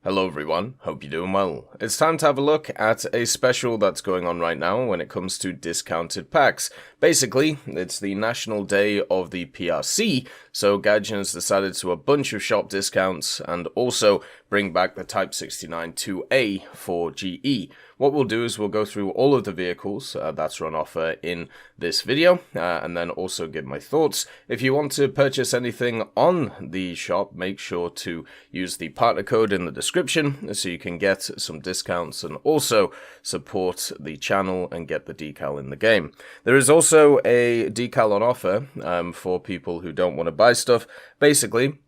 Hello everyone, hope you're doing well. It's time to have a look at a special that's going on right now when it comes to discounted packs. Basically, it's the National Day of the PRC, so Gaijin has decided to do a bunch of shop discounts and also bring back the Type 69 2A for GE. What we'll do is we'll go through all of the vehicles that's on offer in this video, and then also give my thoughts. If you want to purchase anything on the shop, make sure to use the partner code in the description so you can get some discounts and also support the channel and get the decal in the game. There is also a decal on offer for people who don't want to buy stuff. Basically,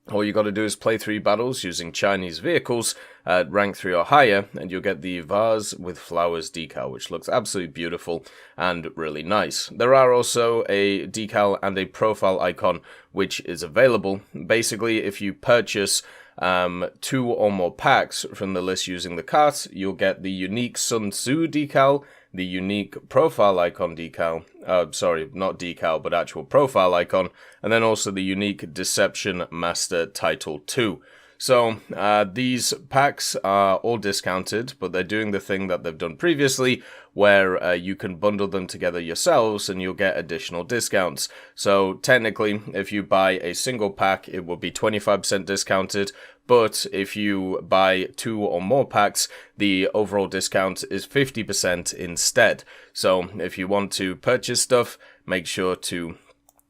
all you got to do is play 3 battles using Chinese vehicles at rank 3 or higher, and you'll get the vase with flowers decal, which looks absolutely beautiful and really nice. There are also a decal and a profile icon which is available. Basically, if you purchase 2 or more packs from the list using the cart, you'll get the unique Sun Tzu decal, the unique profile icon decal, sorry, not decal, but actual profile icon, and then also the unique Deception Master Title 2. So, these packs are all discounted, but they're doing the thing that they've done previously, where you can bundle them together yourselves and you'll get additional discounts. So, technically, if you buy a single pack, it will be 25% discounted, but if you buy 2 or more packs, the overall discount is 50% instead. So, if you want to purchase stuff, make sure to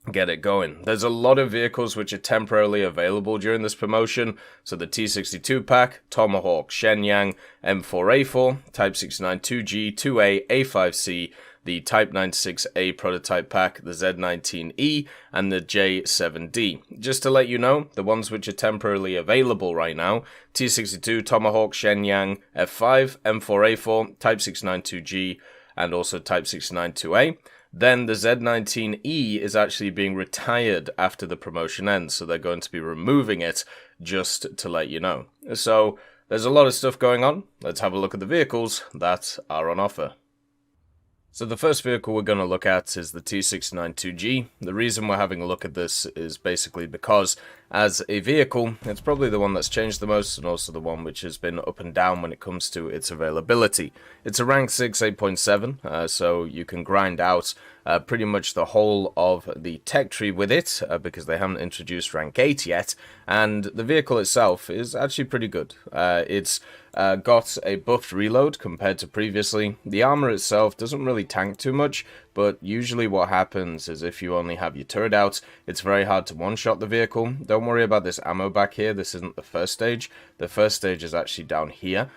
get it going. There's a lot of vehicles which are temporarily available during this promotion. So the T62 pack, Tomahawk, Shenyang M4A4, Type 69 2G, 2A, A5C, the Type 96A prototype pack, the Z19E, and the J7D. Just to let you know, the ones which are temporarily available right now, T62, Tomahawk, Shenyang F-5, M4A4, Type 69 2G, and also Type 69 2A. Then the Z19E is actually being retired after the promotion ends, so they're going to be removing it, just to let you know. So there's a lot of stuff going on. Let's have a look at the vehicles that are on offer. So the first vehicle we're going to look at is the T69 2G. The reason we're having a look at this is basically because as a vehicle, it's probably the one that's changed the most and also the one which has been up and down when it comes to its availability. It's a rank 6 8.7, so you can grind out pretty much the whole of the tech tree with it because they haven't introduced rank 8 yet, and the vehicle itself is actually pretty good. It's got a buffed reload compared to previously. The armor itself doesn't really tank too much, but usually what happens is if you only have your turret out, it's very hard to one-shot the vehicle. Don't worry about this ammo back here. This isn't the first stage. The first stage is actually down here.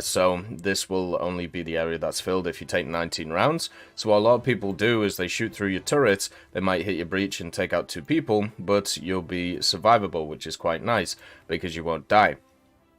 So this will only be the area that's filled if you take 19 rounds. So what a lot of people do is they shoot through your turret, they might hit your breach and take out 2 people, but you'll be survivable, which is quite nice because you won't die.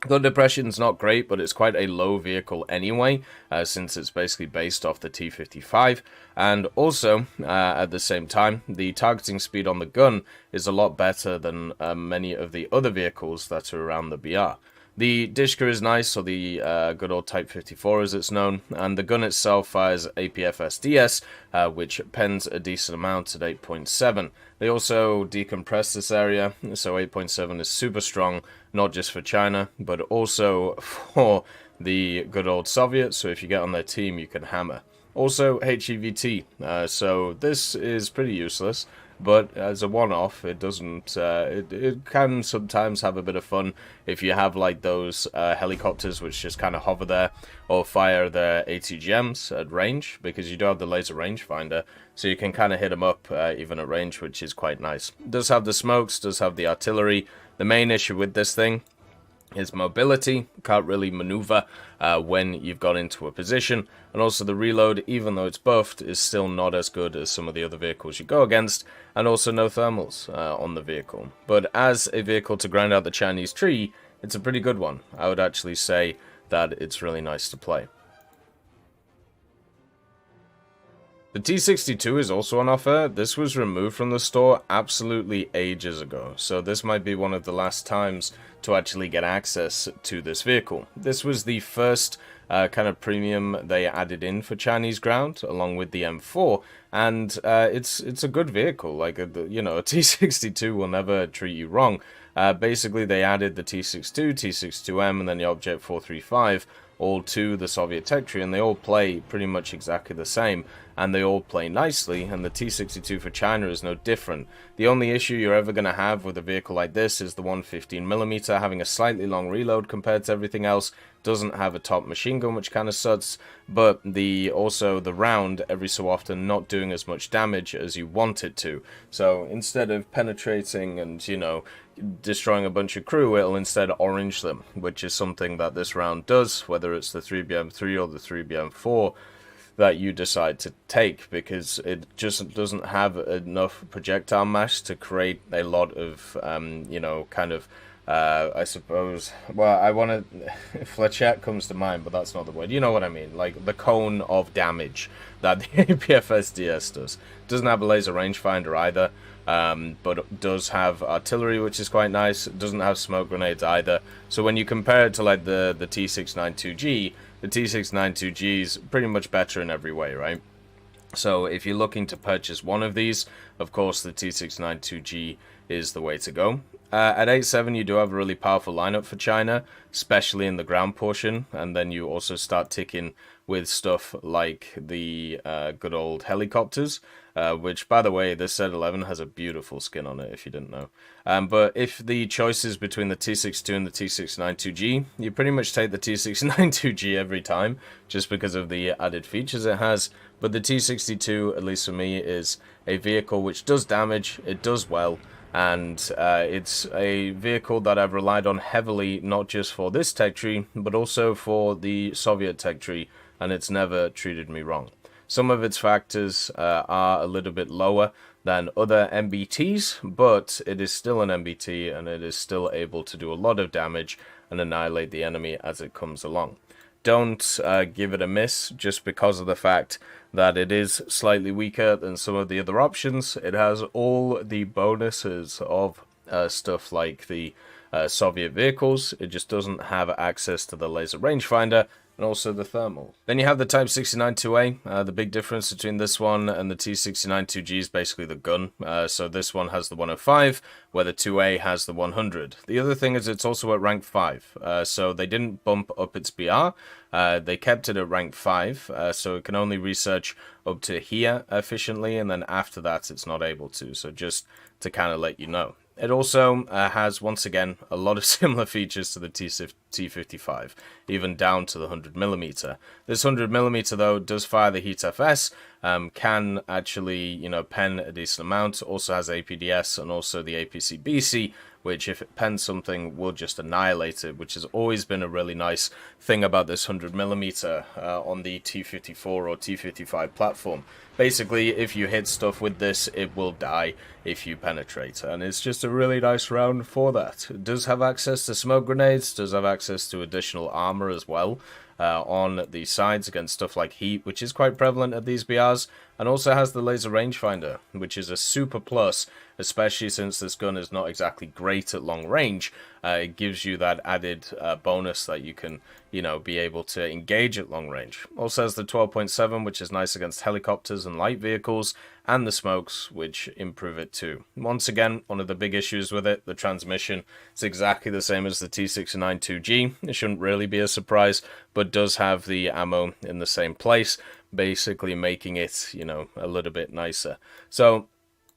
Gun depression's not great, but it's quite a low vehicle anyway, since it's basically based off the T55. And also, at the same time, the targeting speed on the gun is a lot better than many of the other vehicles that are around the BR. The Dishka is nice, or the good old Type 54 as it's known, and the gun itself fires APF SDS, which pens a decent amount at 8.7. They also decompress this area, so 8.7 is super strong, not just for China, but also for the good old Soviets, so if you get on their team, you can hammer. Also, HEVT, so this is pretty useless. But as a one-off, it doesn't. It can sometimes have a bit of fun if you have like those helicopters which just kind of hover there or fire their ATGMs at range, because you do have the laser rangefinder, so you can kind of hit them up even at range, which is quite nice. It does have the smokes, does have the artillery. The main issue with this thing is mobility. Can't really maneuver when you've got into a position, and also the reload, even though it's buffed, is still not as good as some of the other vehicles you go against, and also no thermals on the vehicle. But as a vehicle to grind out the Chinese tree, it's a pretty good one. I would actually say that it's really nice to play. The T62 is also on offer. This was removed from the store absolutely ages ago, so this might be one of the last times to actually get access to this vehicle. This was the first kind of premium they added in for Chinese ground, along with the M4, and it's a good vehicle. Like you know, a T-62 will never treat you wrong. Basically, they added the T-62, T-62M, and then the Object 435 all to the Soviet tech tree, and they all play pretty much exactly the same, and they all play nicely, and the T-62 for China is no different. The only issue you're ever going to have with a vehicle like this is the 115mm having a slightly long reload compared to everything else, doesn't have a top machine gun, which kind of sucks, but also the round every so often not doing as much damage as you want it to. So instead of penetrating and, you know, destroying a bunch of crew, it'll instead orange them, which is something that this round does, whether it's the 3BM3 or the 3BM4 that you decide to take, because it just doesn't have enough projectile mass to create a lot of, you know, kind of, I suppose, well, I want to, flechette comes to mind, but that's not the word, you know what I mean, like the cone of damage that the APFSDS does. It doesn't have a laser rangefinder either, but it does have artillery, which is quite nice. It doesn't have smoke grenades either. So when you compare it to like the T692G, the T692G is pretty much better in every way, right? So if you're looking to purchase one of these, of course the T692G is the way to go. At 8.7 you do have a really powerful lineup for China, especially in the ground portion, and then you also start ticking with stuff like the good old helicopters, which, by the way, this Z11 has a beautiful skin on it, if you didn't know. But if the choice is between the T62 and the T692G, you pretty much take the T692G every time, just because of the added features it has. But the T62, at least for me, is a vehicle which does damage, it does well, and it's a vehicle that I've relied on heavily, not just for this tech tree, but also for the Soviet tech tree, and it's never treated me wrong. Some of its factors are a little bit lower than other MBTs, but it is still an MBT, and it is still able to do a lot of damage and annihilate the enemy as it comes along. Don't give it a miss just because of the fact that it is slightly weaker than some of the other options. It has all the bonuses of stuff like the Soviet vehicles. It just doesn't have access to the laser rangefinder and also the thermal. Then you have the Type 69-2A. The big difference between this one and the T69-2G is basically the gun. So this one has the 105, where the 2A has the 100. The other thing is it's also at rank 5. So they didn't bump up its BR. They kept it at rank 5, so it can only research up to here efficiently, and then after that it's not able to. So just to kind of let you know. It also has, once again, a lot of similar features to the T55, even down to the 100mm. This 100mm, though, does fire the Heat FS, can actually, you know, pen a decent amount, also has APDS and also the APC-BC, which, if it pens something, will just annihilate it, which has always been a really nice thing about this 100mm on the T54 or T55 platform. Basically, if you hit stuff with this, it will die if you penetrate, and it's just a really nice round for that. It does have access to smoke grenades, does have access to additional armor as well on the sides against stuff like heat, which is quite prevalent at these BRs, and also has the laser rangefinder, which is a super plus, especially since this gun is not exactly great at long range. It gives you that added bonus that you can, you know, be able to engage at long range. Also has the 12.7, which is nice against helicopters and light vehicles, and the smokes, which improve it too. Once again, one of the big issues with it, the transmission. It's exactly the same as the T692G. It shouldn't really be a surprise, but does have the ammo in the same place, basically making it, you know, a little bit nicer. So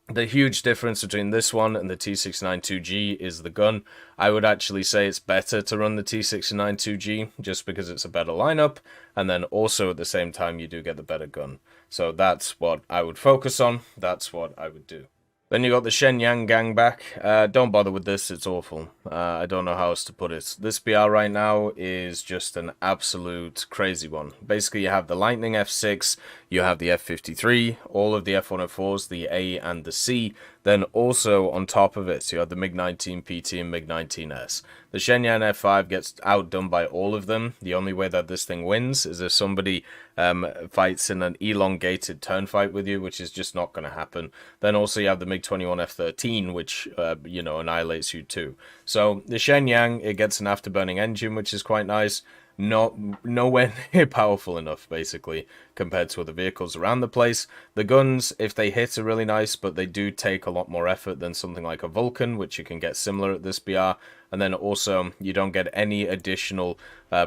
the huge difference between this one and the T692G is the gun. I would actually say it's better to run the T692G just because it's a better lineup, and then also at the same time you do get the better gun. So that's what I would focus on, that's what I would do. Then you got the Shenyang gang back. Don't bother with this, it's awful. I don't know how else to put it. This BR right now is just an absolute crazy one. Basically, you have the Lightning F6, you have the F53, all of the F104s, the A and the C. Then also on top of it, you have the MiG-19 PT and MiG-19S. The Shenyang F-5 gets outdone by all of them. The only way that this thing wins is if somebody fights in an elongated turn fight with you, which is just not going to happen. Then also you have the MiG-21 F-13, which, you know, annihilates you too. So the Shenyang, it gets an afterburning engine, which is quite nice. nowhere near powerful enough, basically, compared to other vehicles around the place. The guns, if they hit, are really nice, but they do take a lot more effort than something like a Vulcan, which you can get similar at this BR. And then also, you don't get any additional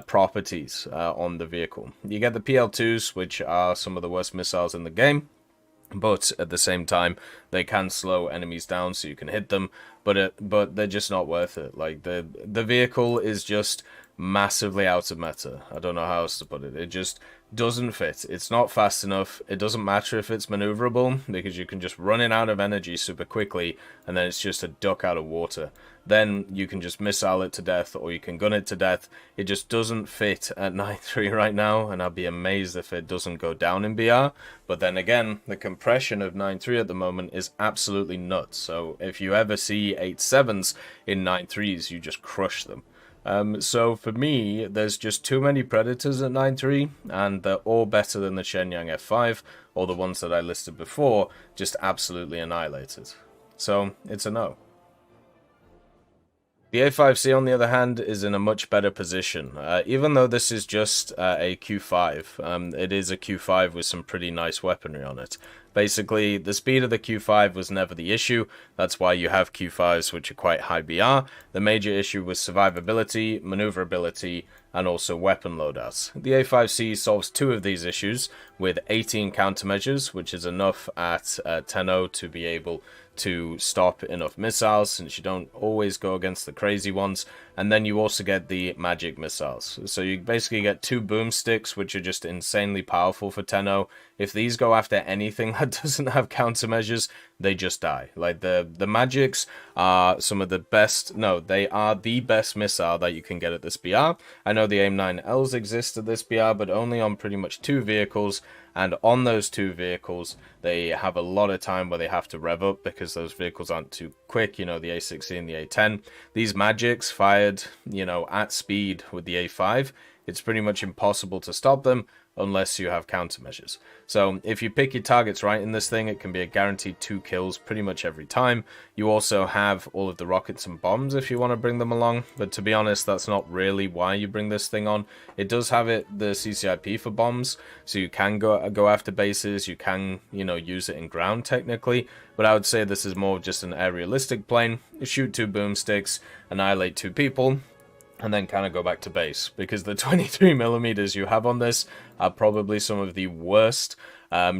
properties on the vehicle. You get the PL2s, which are some of the worst missiles in the game. But at the same time, they can slow enemies down so you can hit them, but they're just not worth it. Like, the vehicle is just massively out of meta. I don't know how else to put it. It just doesn't fit. It's not fast enough. It doesn't matter if it's maneuverable, because you can just run it out of energy super quickly, and then it's just a duck out of water. Then you can just missile it to death, or you can gun it to death. It just doesn't fit at 9.3 right now, and I'd be amazed if it doesn't go down in BR. But then again, the compression of 9.3 at the moment is absolutely nuts. So if you ever see 8.7s in 9.3s, you just crush them. So for me, there's just too many Predators at 9.3, and they're all better than the Shenyang F-5, or the ones that I listed before, just absolutely annihilated. So it's a no. The A5C, on the other hand, is in a much better position. Even though this is just a Q5, it is a Q5 with some pretty nice weaponry on it. Basically, the speed of the Q5 was never the issue. That's why you have Q5s which are quite high BR. The major issue was survivability, maneuverability, and also weapon loadouts. The A5C solves two of these issues with 18 countermeasures, which is enough at 10.0 to be able to stop enough missiles, since you don't always go against the crazy ones. And then you also get the magic missiles. So you basically get two boomsticks, which are just insanely powerful for 10.0. If these go after anything that doesn't have countermeasures, they just die. Like, the magics are some of the best, no, they are the best missile that you can get at this BR. I know the AIM-9Ls exist at this BR, but only on pretty much two vehicles. And on those two vehicles, they have a lot of time where they have to rev up because those vehicles aren't too quick, you know, the A60 and the A10. These magics fired, you know, at speed with the A5, it's pretty much impossible to stop them unless you have countermeasures. So if you pick your targets right in this thing, it can be a guaranteed 2 kills pretty much every time. You also have all of the rockets and bombs if you want to bring them along, but to be honest, that's not really why you bring this thing on. It does have the CCIP for bombs, so you can go after bases, you can, you know, use it in ground technically, but I would say this is more just an aerialistic plane. You shoot 2 boomsticks, annihilate 2 people, and then kind of go back to base, because the 23mm you have on this are probably some of the worst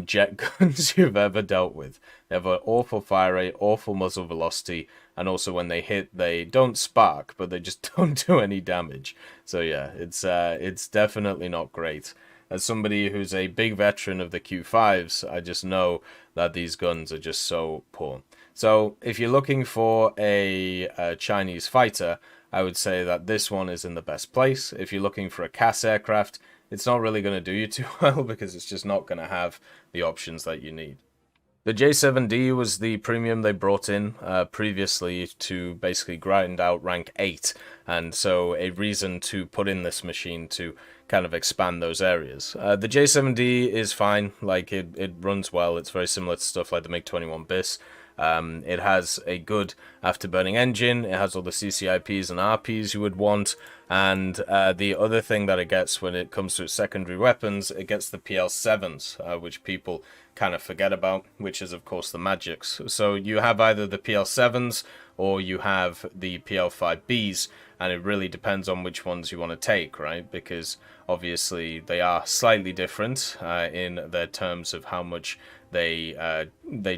jet guns you've ever dealt with. They have an awful fire rate, awful muzzle velocity, and also when they hit, they don't spark, but they just don't do any damage. So yeah, it's definitely not great. As somebody who's a big veteran of the Q5s, I just know that these guns are just so poor. So if you're looking for a Chinese fighter, I would say that this one is in the best place. If you're looking for a CAS aircraft, it's not really going to do you too well because it's just not going to have the options that you need. The J7D was the premium they brought in previously to basically grind out rank 8, and so a reason to put in this machine to kind of expand those areas. The J7D is fine, like it runs well, it's very similar to stuff like the MiG-21 BIS. It has a good afterburning engine, it has all the CCIPs and RPs you would want, and the other thing that it gets when it comes to its secondary weapons, it gets the PL7s, which people kind of forget about, which is of course the magics. So you have either the PL7s or you have the PL5Bs, and it really depends on which ones you want to take, right? Because obviously they are slightly different in their terms of how much they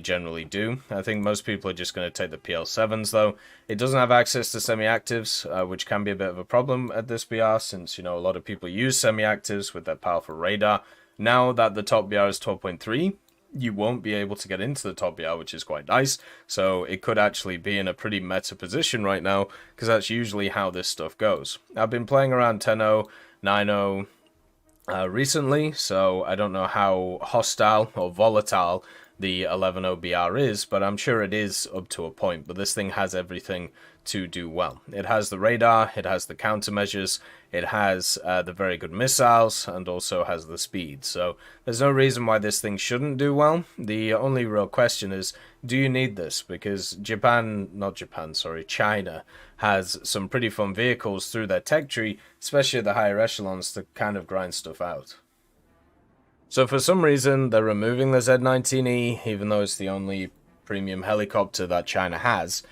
generally do. I think most people are just going to take the PL7s though. It doesn't have access to semi-actives, which can be a bit of a problem at this BR, since, you know, a lot of people use semi-actives with their powerful radar. Now that the top BR is 12.3, you won't be able to get into the top BR, which is quite nice. So it could actually be in a pretty meta position right now, because that's usually how this stuff goes. I've been playing around 10.0, 9.0, recently, so I don't know how hostile or volatile the 11.0 BR is, but I'm sure it is up to a point. But this thing has everything to do well. It has the radar, it has the countermeasures, it has the very good missiles, and also has the speed. So there's no reason why this thing shouldn't do well. The only real question is, do you need this? Because China has some pretty fun vehicles through their tech tree, especially the higher echelons, to kind of grind stuff out. So for some reason, they're removing the Z-19E, even though it's the only premium helicopter that China has.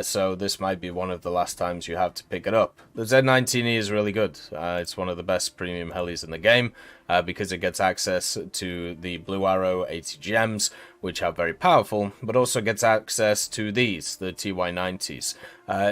So this might be one of the last times you have to pick it up. The Z-19E is really good. It's one of the best premium helis in the game because it gets access to the Blue Arrow ATGMs, which are very powerful, but also gets access to these, the TY-90s.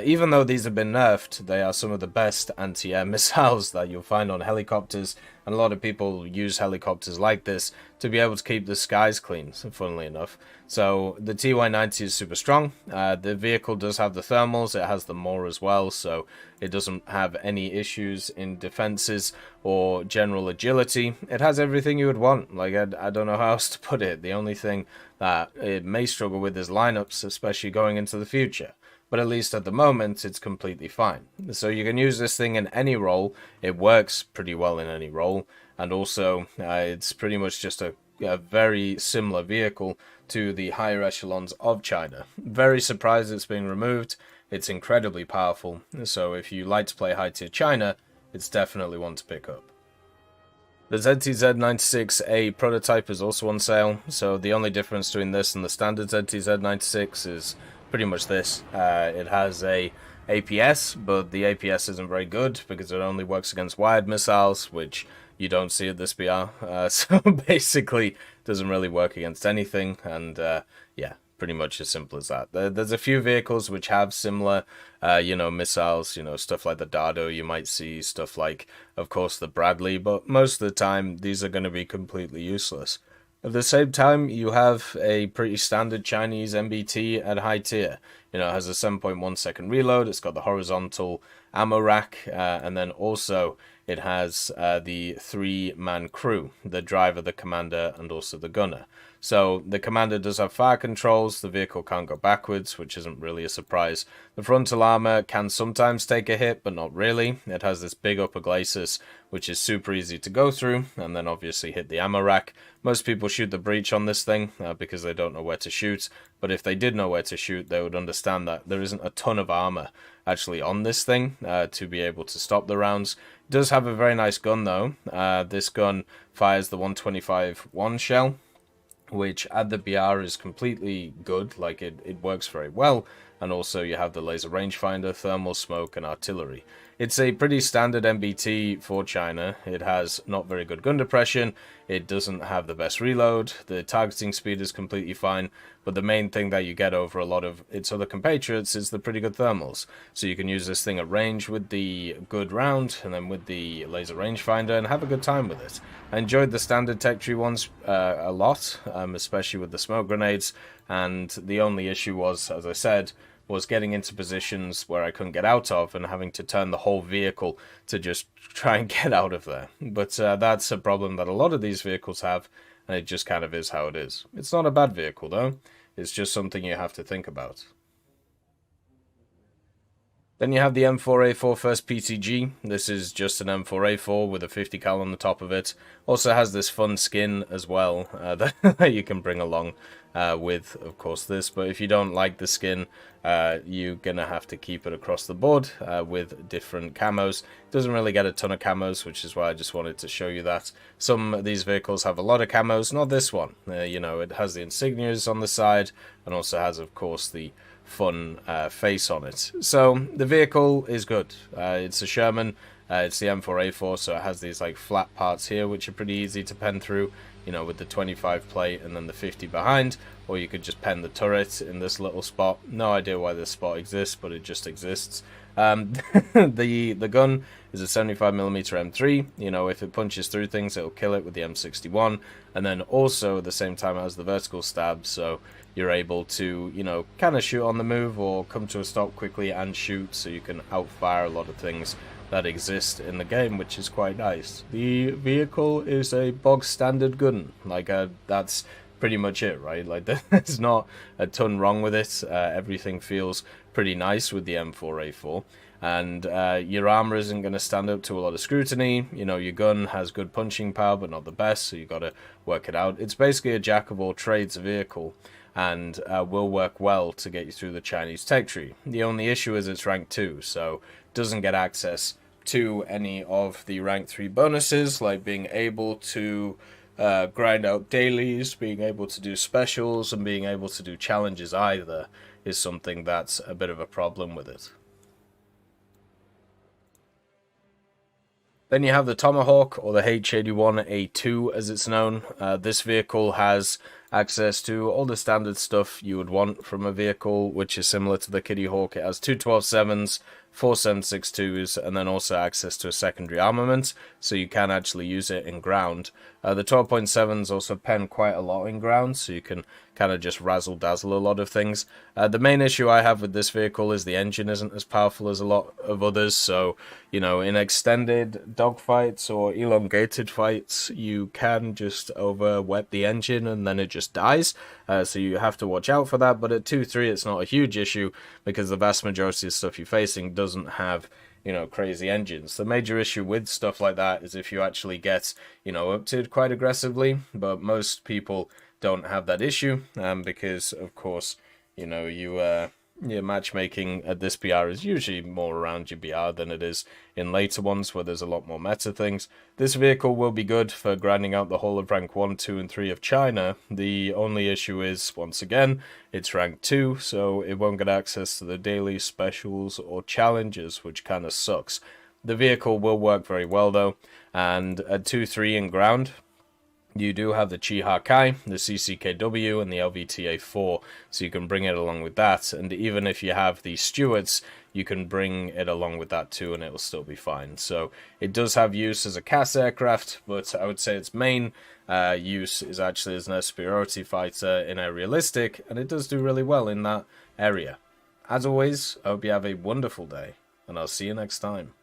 Even though these have been nerfed, they are some of the best anti-air missiles that you'll find on helicopters, and a lot of people use helicopters like this to be able to keep the skies clean, funnily enough. So the TY-90 is super strong. The vehicle does have the thermals, it has the more as well, so it doesn't have any issues in defenses or general agility. It has everything you would want. Like, I don't know how else to put it. The only thing that it may struggle with is lineups, especially going into the future. But at least at the moment, it's completely fine. So you can use this thing in any role. It works pretty well in any role. And also, it's pretty much just a very similar vehicle to the higher echelons of China. Very surprised it's being removed. It's incredibly powerful. So if you like to play high-tier China, it's definitely one to pick up. The ZTZ-96A prototype is also on sale. So the only difference between this and the standard ZTZ-96 is pretty much this. It has a APS, but the APS isn't very good because it only works against wired missiles, which you don't see at this BR. So basically, doesn't really work against anything, and yeah, pretty much as simple as that. There's a few vehicles which have similar, missiles, stuff like the Dardo. You might see stuff like, of course, the Bradley, but most of the time, these are going to be completely useless. At the same time, you have a pretty standard Chinese MBT at high tier. It has a 7.1 second reload, it's got the horizontal ammo rack, and then also it has the 3-man crew, the driver, the commander, and also the gunner. So the commander does have fire controls, the vehicle can't go backwards, which isn't really a surprise. The frontal armor can sometimes take a hit, but not really. It has this big upper glacis, which is super easy to go through, and then obviously hit the ammo rack. Most people shoot the breech on this thing because they don't know where to shoot, but if they did know where to shoot, they would understand that there isn't a ton of armor actually on this thing to be able to stop the rounds. It does have a very nice gun though. This gun fires the 125-1 shell, which at the BR is completely good. Like it works very well, and also you have the laser rangefinder, thermal smoke, and artillery. It's a pretty standard MBT for China. It has not very good gun depression, it doesn't have the best reload, the targeting speed is completely fine, but the main thing that you get over a lot of its other compatriots is the pretty good thermals. So you can use this thing at range with the good round, and then with the laser rangefinder, and have a good time with it. I enjoyed the standard tech tree ones a lot, especially with the smoke grenades, and the only issue was, as I said, was getting into positions where I couldn't get out of and having to turn the whole vehicle to just try and get out of there. But that's a problem that a lot of these vehicles have, and it just kind of is how it is. It's not a bad vehicle though, it's just something you have to think about. Then you have the M4A4 First PTG. This is just an M4A4 with a 50 cal on the top of it. Also has this fun skin as well that you can bring along with, of course, this. But if you don't like the skin, you're going to have to keep it across the board with different camos. It doesn't really get a ton of camos, which is why I just wanted to show you that. Some of these vehicles have a lot of camos, not this one. It has the insignias on the side, and also has, of course, the fun face on it. So the vehicle is good. It's a Sherman. It's the M4A4, so it has these like flat parts here which are pretty easy to pen through, with the 25 plate and then the 50 behind, or you could just pen the turret in this little spot. No idea why this spot exists, but it just exists. The gun is a 75mm M3. If it punches through things, it'll kill it with the M61, and then also at the same time it has the vertical stab, so you're able to, kind of shoot on the move or come to a stop quickly and shoot, so you can outfire a lot of things that exist in the game, which is quite nice. The vehicle is a bog standard gun. That's pretty much it, right? Like, there's not a ton wrong with it. Everything feels pretty nice with the M4A4. And your armor isn't going to stand up to a lot of scrutiny. You know, your gun has good punching power, but not the best, so you got to work it out. It's basically a jack-of-all-trades vehicle, and will work well to get you through the Chinese tech tree. The only issue is it's rank 2, so doesn't get access to any of the rank 3 bonuses, like being able to grind out dailies, being able to do specials, and being able to do challenges either, is something that's a bit of a problem with it. Then you have the Tomahawk, or the H81A2 as it's known. This vehicle has access to all the standard stuff you would want from a vehicle, which is similar to the Kitty Hawk. It has two 12.7s, four 7.62s, and then also access to a secondary armament, so you can actually use it in ground. The 12.7s also pen quite a lot in ground, so you can kind of just razzle-dazzle a lot of things. The main issue I have with this vehicle is the engine isn't as powerful as a lot of others, so, you know, in extended dogfights or elongated fights, you can just over-wet the engine and then it just dies, so you have to watch out for that. But at 2.3 it's not a huge issue, because the vast majority of stuff you're facing doesn't have, you know, crazy engines. The major issue with stuff like that is if you actually get, you know, up to it quite aggressively, but most people don't have that issue, because of course, you know, your matchmaking at this PR is usually more around your BR than it is in later ones where there's a lot more meta things. This vehicle will be good for grinding out the whole of rank 1, 2, and 3 of China. The only issue is, once again, it's rank 2, so it won't get access to the daily specials or challenges, which kind of sucks. The vehicle will work very well though, and at 2-3 in ground, you do have the Chiha Kai, the CCKW, and the LVTA-4, so you can bring it along with that. And even if you have the Stewards, you can bring it along with that too, and it will still be fine. So it does have use as a CAS aircraft, but I would say its main use is actually as an superiority fighter in a realistic, and it does do really well in that area. As always, I hope you have a wonderful day, and I'll see you next time.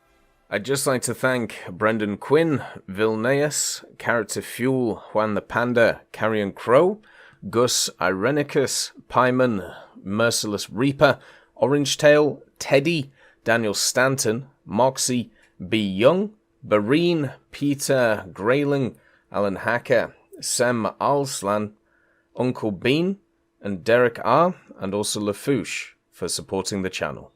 I'd just like to thank Brendan Quinn, Vilneus, Character Fuel, Juan the Panda, Carrion Crow, Gus Irenicus, Pyman, Merciless Reaper, Orange Tail, Teddy, Daniel Stanton, Moxie, B. Young, Bareen, Peter Grayling, Alan Hacker, Sem Alslan, Uncle Bean, and Derek R., and also Lafouche for supporting the channel.